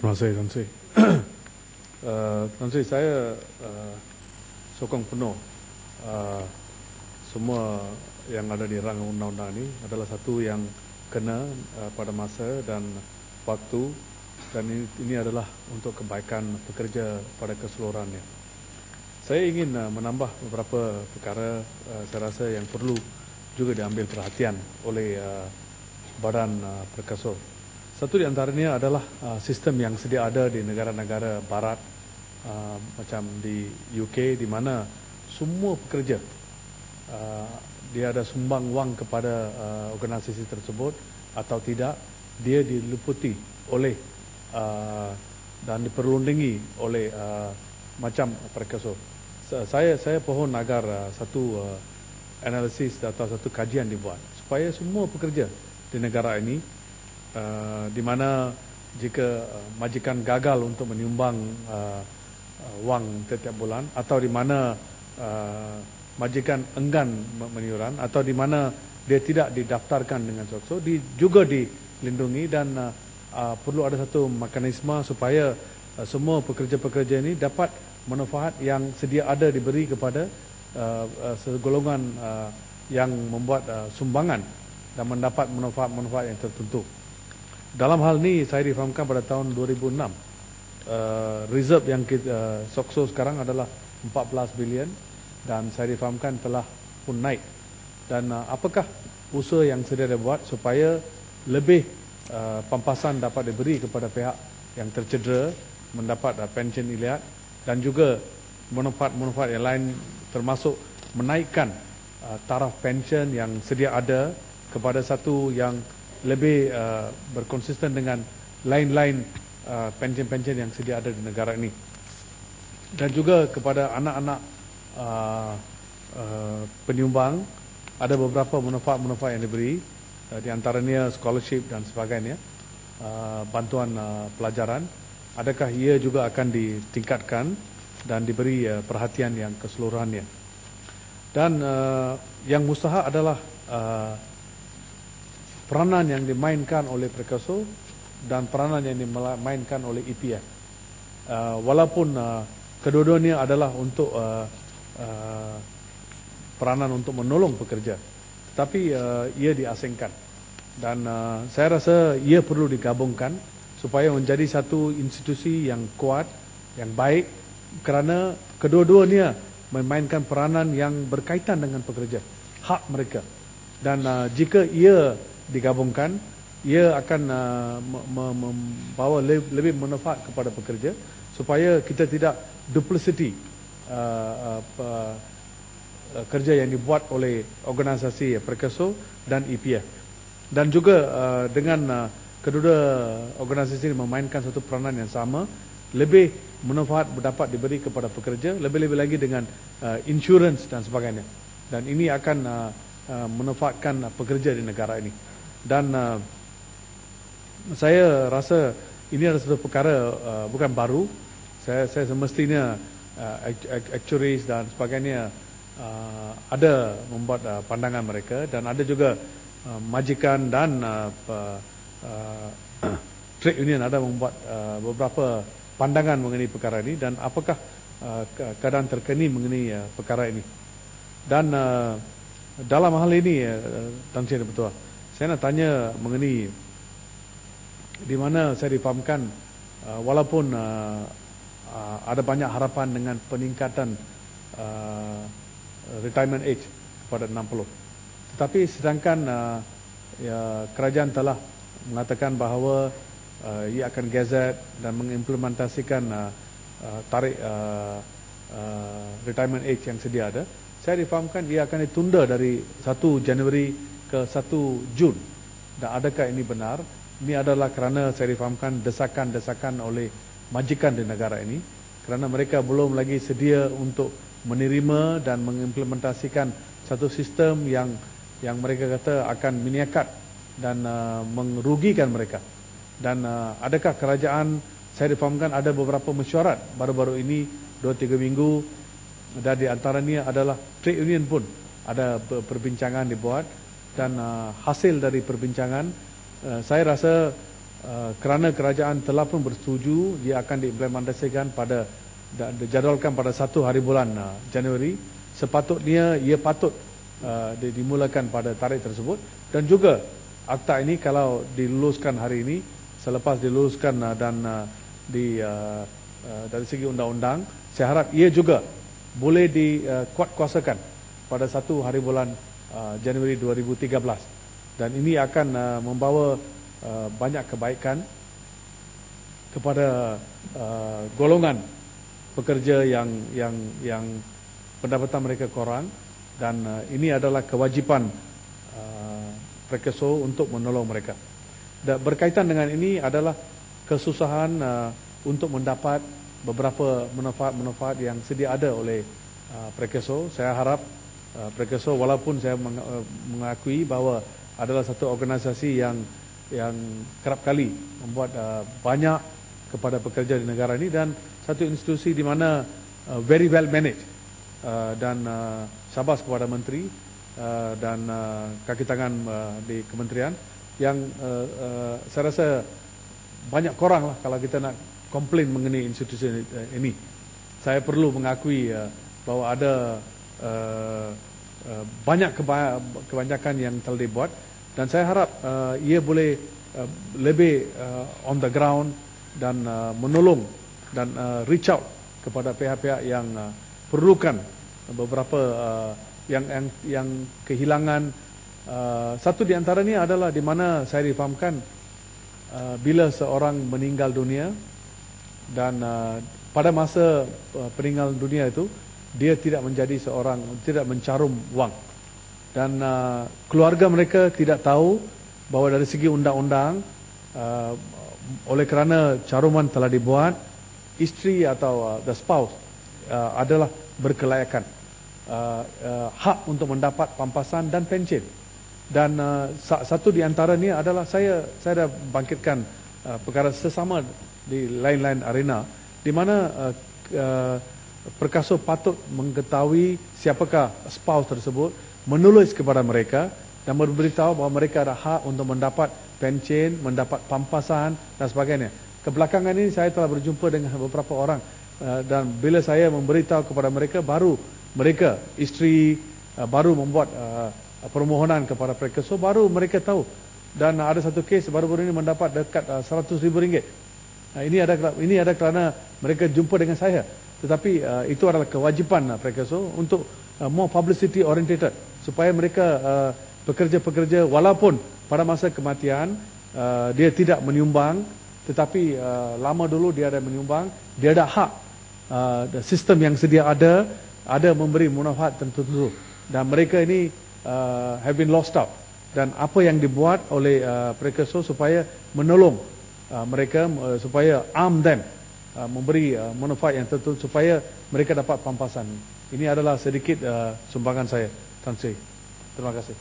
Terima kasih, Tan Sri. Tan Sri, saya sokong penuh semua yang ada di rangka undang-undang ini adalah satu yang kena pada masa dan waktu, dan ini adalah untuk kebaikan pekerja pada keseluruhannya. Saya ingin menambah beberapa perkara saya rasa yang perlu juga diambil perhatian oleh Badan Perkasa. Satu di antaranya adalah sistem yang sedia ada di negara-negara barat macam di UK, di mana semua pekerja dia ada sumbang wang kepada organisasi tersebut atau tidak, dia diliputi oleh dan diperlindungi oleh macam Perkasa. Saya pohon agar satu analisis atau satu kajian dibuat supaya semua pekerja di negara ini, di mana jika majikan gagal untuk menyumbang wang setiap bulan, atau di mana majikan enggan meniuran, atau di mana dia tidak didaftarkan dengan SOCSO, juga dilindungi, dan perlu ada satu mekanisme supaya semua pekerja-pekerja ini dapat manfaat yang sedia ada diberi kepada segolongan yang membuat sumbangan dan mendapat manfaat-manfaat yang tertentu. Dalam hal ini saya difahamkan pada tahun 2006 reserve yang SOCSO sekarang adalah 14 bilion, dan saya difahamkan telah pun naik. Dan apakah usaha yang sedia dibuat supaya lebih pampasan dapat diberi kepada pihak yang tercedera mendapat pension iliad, dan juga manfaat-manfaat yang lain, termasuk menaikkan taraf pension yang sedia ada kepada satu yang lebih berkonsisten dengan lain-lain pension-pension yang sedia ada di negara ini. Dan juga kepada anak-anak penyumbang, ada beberapa manfaat-manfaat yang diberi, di antaranya scholarship dan sebagainya, bantuan pelajaran. Adakah ia juga akan ditingkatkan dan diberi perhatian yang keseluruhannya? Dan yang mustahak adalah peranan yang dimainkan oleh Perkasa dan peranan yang dimainkan oleh EPF. Walaupun kedua-duanya adalah untuk peranan untuk menolong pekerja, tetapi ia diasingkan, dan saya rasa ia perlu digabungkan supaya menjadi satu institusi yang kuat, yang baik, kerana kedua-duanya memainkan peranan yang berkaitan dengan pekerja, hak mereka. Dan jika ia digabungkan, ia akan membawa lebih manfaat kepada pekerja, supaya kita tidak duplicity kerja yang dibuat oleh organisasi Perkasa dan EPF. Dan juga dengan kedua organisasi ini memainkan satu peranan yang sama, lebih manfaat dapat diberi kepada pekerja, lebih-lebih lagi dengan insurans dan sebagainya. Dan ini akan manfaatkan pekerja di negara ini. Dan saya rasa ini adalah satu perkara bukan baru. Saya semestinya actuaries dan sebagainya ada membuat pandangan mereka, dan ada juga majikan dan trade union ada membuat beberapa pandangan mengenai perkara ini, dan apakah keadaan terkini mengenai perkara ini. Dan dalam hal ini, Tan Sri Betul, saya nak tanya mengenai di mana saya difahamkan walaupun ada banyak harapan dengan peningkatan retirement age kepada 60, tetapi sedangkan kerajaan telah mengatakan bahawa ia akan gazette dan mengimplementasikan tarikh retirement age yang sedia ada, saya difahamkan ia akan ditunda dari 1 Januari ke 1 Jun. Dan adakah ini benar? Ini adalah kerana saya difahamkan desakan-desakan oleh majikan di negara ini, kerana mereka belum lagi sedia untuk menerima dan mengimplementasikan satu sistem yang mereka kata akan menyekat dan merugikan mereka. Dan adakah kerajaan, saya difahamkan ada beberapa mesyuarat baru-baru ini 2-3 minggu, dan di antaranya adalah trade union pun ada perbincangan dibuat, dan hasil dari perbincangan saya rasa kerana kerajaan telah pun bersetuju, dia akan diimplementasikan pada dijadualkan pada 1 hari bulan Januari. Sepatutnya ia patut dimulakan pada tarikh tersebut, dan juga akta ini kalau diluluskan hari ini, selepas diluluskan dari segi undang-undang, saya harap ia juga boleh dikuatkuasakan pada 1 hari bulan Januari 2013, dan ini akan membawa banyak kebaikan kepada golongan pekerja yang pendapatan mereka kurang, dan ini adalah kewajipan Prekeso untuk menolong mereka. Dan berkaitan dengan ini adalah kesusahan untuk mendapat beberapa manfaat-manfaat yang sedia ada oleh Prekeso. Saya harap Prekeso, walaupun saya mengakui bahawa adalah satu organisasi yang kerap kali membuat banyak kepada pekerja di negara ini, dan satu institusi di mana very well managed, dan syabas kepada menteri dan kaki tangan di kementerian yang saya rasa banyak korang lah kalau kita nak komplain mengenai institusi ini. Saya perlu mengakui bahawa ada banyak kebanyakan yang telah dibuat, dan saya harap ia boleh lebih on the ground dan menolong dan reach out kepada pihak-pihak yang perlukan beberapa yang kehilangan. Satu di antaranya adalah di mana saya difahamkan bila seorang meninggal dunia, dan pada masa peninggalan dunia itu dia tidak mencarum wang, dan keluarga mereka tidak tahu bahawa dari segi undang-undang, oleh kerana caruman telah dibuat, isteri atau the spouse adalah berkelayakan hak untuk mendapat pampasan dan pencen. Dan satu di antaranya adalah saya dah bangkitkan perkara sesama di lain-lain arena, di mana Perkaso patut mengetahui siapakah spouse tersebut, menulis kepada mereka dan memberitahu bahawa mereka ada hak untuk mendapat pencen, mendapat pampasan dan sebagainya. Kebelakangan ini saya telah berjumpa dengan beberapa orang, dan bila saya memberitahu kepada mereka, baru mereka, isteri baru membuat permohonan kepada Prekeso, baru mereka tahu. Dan ada satu kes baru-baru ini mendapat dekat RM100,000. Ini ada kerana mereka jumpa dengan saya. Tetapi itu adalah kewajipan Prekeso untuk more publicity oriented, supaya mereka pekerja-pekerja walaupun pada masa kematian dia tidak menyumbang, tetapi lama dulu dia ada menyumbang, dia ada hak. Sistem yang sedia ada memberi manfaat tertentu, dan mereka ini have been lost out, dan apa yang dibuat oleh Prekeso supaya menolong mereka, supaya arm them, memberi manfaat yang tertentu supaya mereka dapat pampasan. Ini adalah sedikit sumbangan saya, Tan Sri. Terima kasih.